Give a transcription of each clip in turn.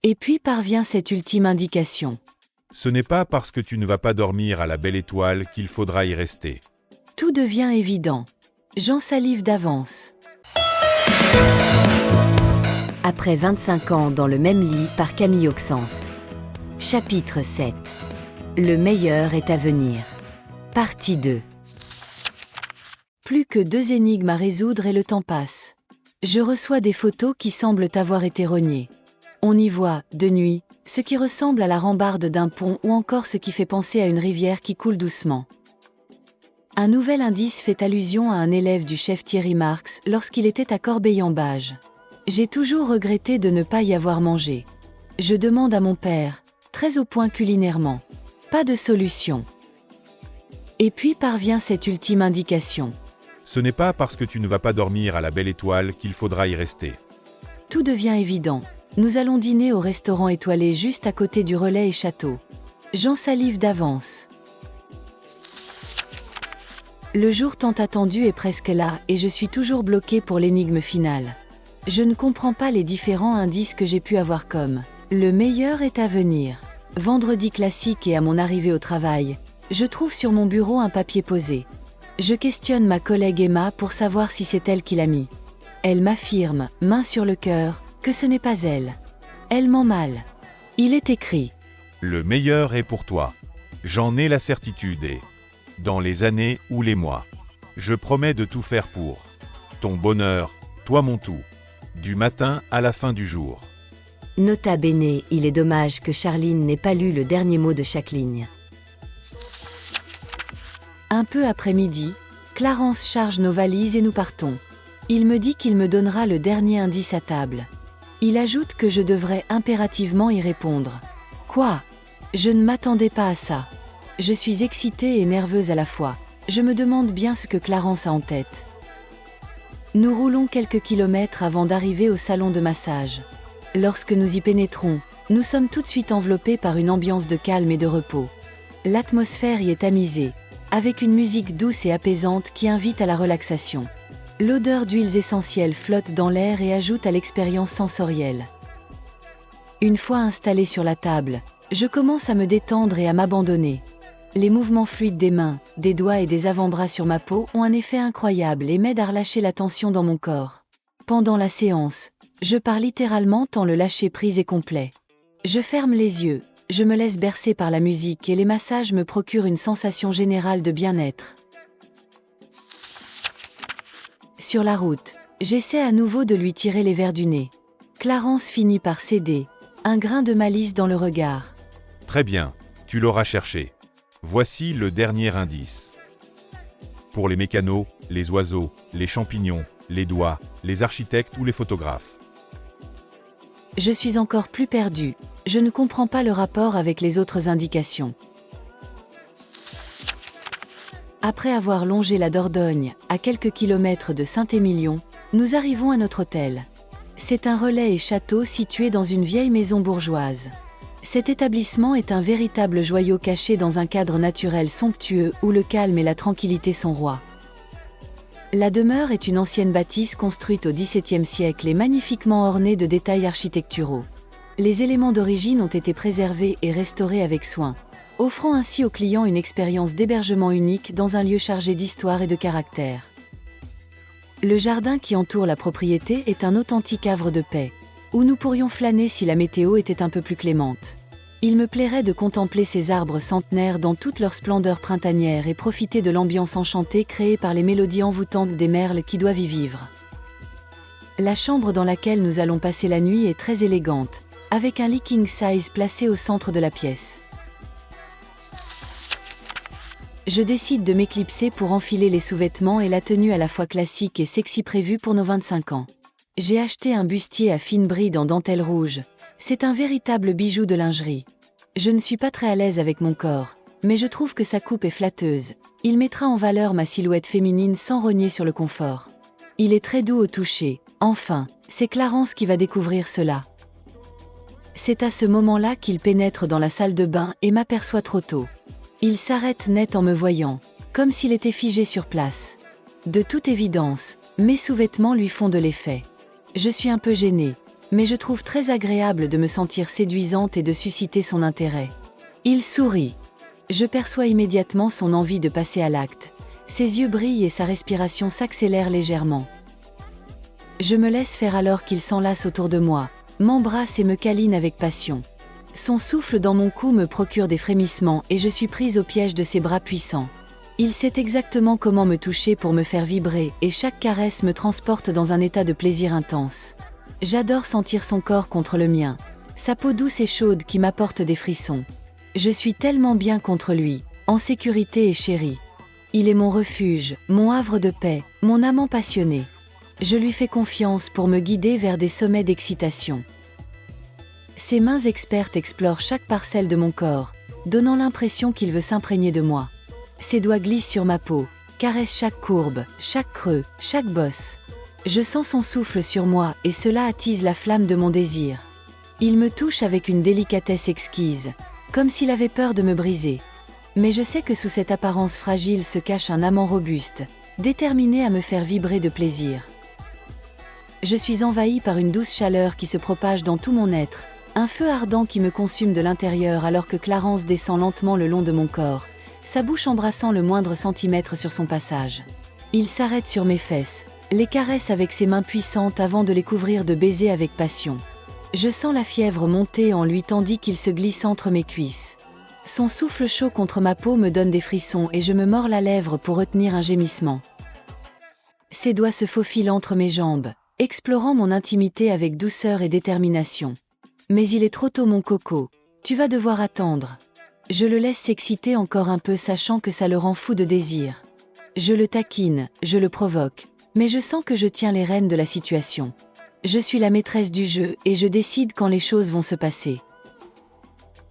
Et puis parvient cette ultime indication. Ce n'est pas parce que tu ne vas pas dormir à la belle étoile qu'il faudra y rester. Tout devient évident. J'en salive d'avance. Après 25 ans dans le même lit par Camille Auxence. Chapitre 7. Le meilleur est à venir. Partie 2. Plus que 2 énigmes à résoudre et le temps passe. Je reçois des photos qui semblent avoir été rognées. On y voit, de nuit, ce qui ressemble à la rambarde d'un pont ou encore ce qui fait penser à une rivière qui coule doucement. Un nouvel indice fait allusion à un élève du chef Thierry Marx lorsqu'il était à Corbeil-en-Bage. J'ai toujours regretté de ne pas y avoir mangé. Je demande à mon père, très au point culinairement. Pas de solution. Et puis parvient cette ultime indication. Ce n'est pas parce que tu ne vas pas dormir à la belle étoile qu'il faudra y rester. Tout devient évident. Nous allons dîner au restaurant étoilé juste à côté du Relais et Château. J'en salive d'avance. Le jour tant attendu est presque là et je suis toujours bloqué pour l'énigme finale. Je ne comprends pas les différents indices que j'ai pu avoir comme « Le meilleur est à venir ». Vendredi classique et à mon arrivée au travail, je trouve sur mon bureau un papier posé. Je questionne ma collègue Emma pour savoir si c'est elle qui l'a mis. Elle m'affirme, main sur le cœur, que ce n'est pas elle. Elle ment mal. Il est écrit « Le meilleur est pour toi. J'en ai la certitude et, dans les années ou les mois, je promets de tout faire pour ton bonheur, toi mon tout, du matin à la fin du jour. » Nota bene, il est dommage que Charline n'ait pas lu le dernier mot de chaque ligne. Un peu après midi, Clarence charge nos valises et nous partons. Il me dit qu'il me donnera le dernier indice à table. Il ajoute que je devrais impérativement y répondre. Quoi ? Je ne m'attendais pas à ça. Je suis excitée et nerveuse à la fois. Je me demande bien ce que Clarence a en tête. Nous roulons quelques kilomètres avant d'arriver au salon de massage. Lorsque nous y pénétrons, nous sommes tout de suite enveloppés par une ambiance de calme et de repos. L'atmosphère y est tamisée, avec une musique douce et apaisante qui invite à la relaxation. L'odeur d'huiles essentielles flotte dans l'air et ajoute à l'expérience sensorielle. Une fois installé sur la table, je commence à me détendre et à m'abandonner. Les mouvements fluides des mains, des doigts et des avant-bras sur ma peau ont un effet incroyable et m'aident à relâcher la tension dans mon corps. Pendant la séance, je pars littéralement tant le lâcher-prise est complet. Je ferme les yeux, je me laisse bercer par la musique et les massages me procurent une sensation générale de bien-être. Sur la route, j'essaie à nouveau de lui tirer les vers du nez. Clarence finit par céder, un grain de malice dans le regard. Très bien, tu l'auras cherché. Voici le dernier indice. Pour les mécanos, les oiseaux, les champignons, les doigts, les architectes ou les photographes. Je suis encore plus perdue, je ne comprends pas le rapport avec les autres indications. Après avoir longé la Dordogne, à quelques kilomètres de Saint-Émilion, nous arrivons à notre hôtel. C'est un relais et château situé dans une vieille maison bourgeoise. Cet établissement est un véritable joyau caché dans un cadre naturel somptueux où le calme et la tranquillité sont rois. La demeure est une ancienne bâtisse construite au XVIIe siècle et magnifiquement ornée de détails architecturaux. Les éléments d'origine ont été préservés et restaurés avec soin, offrant ainsi aux clients une expérience d'hébergement unique dans un lieu chargé d'histoire et de caractère. Le jardin qui entoure la propriété est un authentique havre de paix, où nous pourrions flâner si la météo était un peu plus clémente. Il me plairait de contempler ces arbres centenaires dans toute leur splendeur printanière et profiter de l'ambiance enchantée créée par les mélodies envoûtantes des merles qui doivent y vivre. La chambre dans laquelle nous allons passer la nuit est très élégante, avec un lit king size placé au centre de la pièce. Je décide de m'éclipser pour enfiler les sous-vêtements et la tenue à la fois classique et sexy prévue pour nos 25 ans. J'ai acheté un bustier à fine bride en dentelle rouge. C'est un véritable bijou de lingerie. Je ne suis pas très à l'aise avec mon corps, mais je trouve que sa coupe est flatteuse. Il mettra en valeur ma silhouette féminine sans rogner sur le confort. Il est très doux au toucher. Enfin, c'est Clarence qui va découvrir cela. C'est à ce moment-là qu'il pénètre dans la salle de bain et m'aperçoit trop tôt. Il s'arrête net en me voyant, comme s'il était figé sur place. De toute évidence, mes sous-vêtements lui font de l'effet. Je suis un peu gênée, Mais je trouve très agréable de me sentir séduisante et de susciter son intérêt. Il sourit. Je perçois immédiatement son envie de passer à l'acte. Ses yeux brillent et sa respiration s'accélère légèrement. Je me laisse faire alors qu'il s'enlace autour de moi, m'embrasse et me câline avec passion. Son souffle dans mon cou me procure des frémissements et je suis prise au piège de ses bras puissants. Il sait exactement comment me toucher pour me faire vibrer et chaque caresse me transporte dans un état de plaisir intense. J'adore sentir son corps contre le mien, sa peau douce et chaude qui m'apporte des frissons. Je suis tellement bien contre lui, en sécurité et chérie. Il est mon refuge, mon havre de paix, mon amant passionné. Je lui fais confiance pour me guider vers des sommets d'excitation. Ses mains expertes explorent chaque parcelle de mon corps, donnant l'impression qu'il veut s'imprégner de moi. Ses doigts glissent sur ma peau, caressent chaque courbe, chaque creux, chaque bosse. Je sens son souffle sur moi et cela attise la flamme de mon désir. Il me touche avec une délicatesse exquise, comme s'il avait peur de me briser. Mais je sais que sous cette apparence fragile se cache un amant robuste, déterminé à me faire vibrer de plaisir. Je suis envahie par une douce chaleur qui se propage dans tout mon être, un feu ardent qui me consume de l'intérieur alors que Clarence descend lentement le long de mon corps, sa bouche embrassant le moindre centimètre sur son passage. Il s'arrête sur mes fesses, les caresse avec ses mains puissantes avant de les couvrir de baisers avec passion. Je sens la fièvre monter en lui tandis qu'il se glisse entre mes cuisses. Son souffle chaud contre ma peau me donne des frissons et je me mords la lèvre pour retenir un gémissement. Ses doigts se faufilent entre mes jambes, explorant mon intimité avec douceur et détermination. Mais il est trop tôt mon coco, tu vas devoir attendre. Je le laisse s'exciter encore un peu sachant que ça le rend fou de désir. Je le taquine, je le provoque, mais je sens que je tiens les rênes de la situation. Je suis la maîtresse du jeu et je décide quand les choses vont se passer.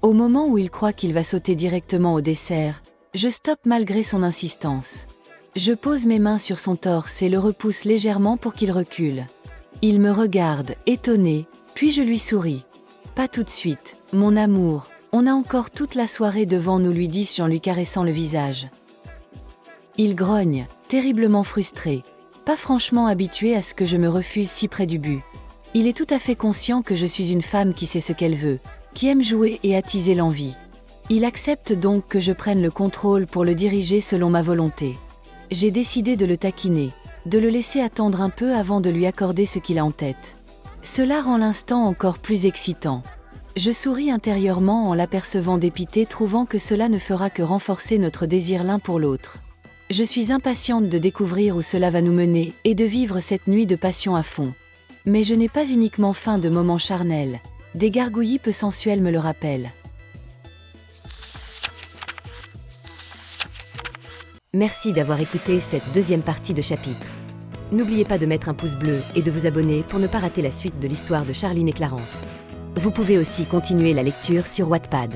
Au moment où il croit qu'il va sauter directement au dessert, je stoppe malgré son insistance. Je pose mes mains sur son torse et le repousse légèrement pour qu'il recule. Il me regarde, étonné, puis je lui souris. Pas tout de suite, mon amour, on a encore toute la soirée devant nous, lui dis-je en lui caressant le visage. Il grogne, terriblement frustré, pas franchement habitué à ce que je me refuse si près du but. Il est tout à fait conscient que je suis une femme qui sait ce qu'elle veut, qui aime jouer et attiser l'envie. Il accepte donc que je prenne le contrôle pour le diriger selon ma volonté. J'ai décidé de le taquiner, de le laisser attendre un peu avant de lui accorder ce qu'il a en tête. Cela rend l'instant encore plus excitant. Je souris intérieurement en l'apercevant dépité, trouvant que cela ne fera que renforcer notre désir l'un pour l'autre. Je suis impatiente de découvrir où cela va nous mener et de vivre cette nuit de passion à fond. Mais je n'ai pas uniquement faim de moments charnels, des gargouillis peu sensuels me le rappellent. Merci d'avoir écouté cette deuxième partie de chapitre. N'oubliez pas de mettre un pouce bleu et de vous abonner pour ne pas rater la suite de l'histoire de Charline et Clarence. Vous pouvez aussi continuer la lecture sur Wattpad.